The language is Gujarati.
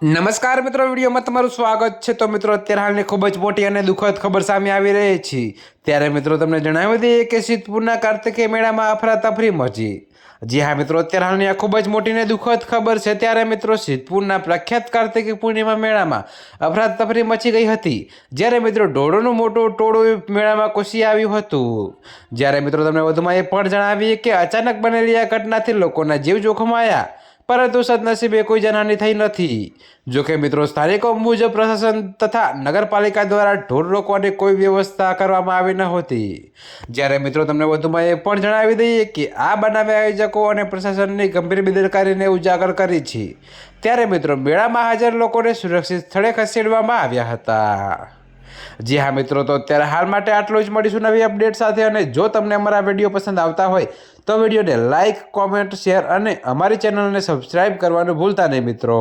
નમસ્કાર મિત્રો, વિડીયોમાં તમારું સ્વાગત છે। તો મિત્રો, અત્યારે હાલની ખૂબ જ મોટી અને દુઃખદ ખબર સામે આવી રહી છે। ત્યારે મિત્રો તમને જણાવી દઈએ કે સિદ્ધપુરના કાર્તિકેય મેળામાં અફરાતફરી મચી। જી હા મિત્રો, અત્યારે હાલની આ ખૂબ જ મોટી અને દુઃખદ ખબર છે। ત્યારે મિત્રો, સિદ્ધપુરના પ્રખ્યાત કાર્તિકી પૂર્ણિમા મેળામાં અફરાતફરી મચી ગઈ હતી। જ્યારે મિત્રો, ઢોરોનું મોટું ટોળું મેળામાં ઘૂસી આવ્યું હતું। જ્યારે મિત્રો, તમને વધુમાં એ પણ જણાવીએ કે અચાનક બનેલી આ ઘટનાથી લોકોના જીવ જોખમાયા, પરંતુ સદનસીબે કોઈ જાનહાનિ થઈ નથી। જોકે મિત્રો, સ્થાનિકો મુજબ પ્રશાસન તથા નગરપાલિકા દ્વારા ઢોર રોકવાની કોઈ વ્યવસ્થા કરવામાં આવી નહોતી। જ્યારે મિત્રો, તમને વધુમાં એ પણ જણાવી દઈએ કે આ બનાવે આયોજકો અને પ્રશાસનની ગંભીર બેદરકારીને ઉજાગર કરી છે। ત્યારે મિત્રો, મેળામાં હાજર લોકોને સુરક્ષિત સ્થળે ખસેડવામાં આવ્યા હતા। જી હા મિત્રો, તો અત્યારે હાલ માટે આટલું જ। મળીશું નવી અપડેટ સાથે। અને જો તમને અમારા વિડીયો પસંદ આવતા હોય તો વિડીયોને લાઇક, કોમેન્ટ, શેર અને અમારી ચેનલને સબસ્ક્રાઈબ કરવાનું ભૂલતા નહીં મિત્રો।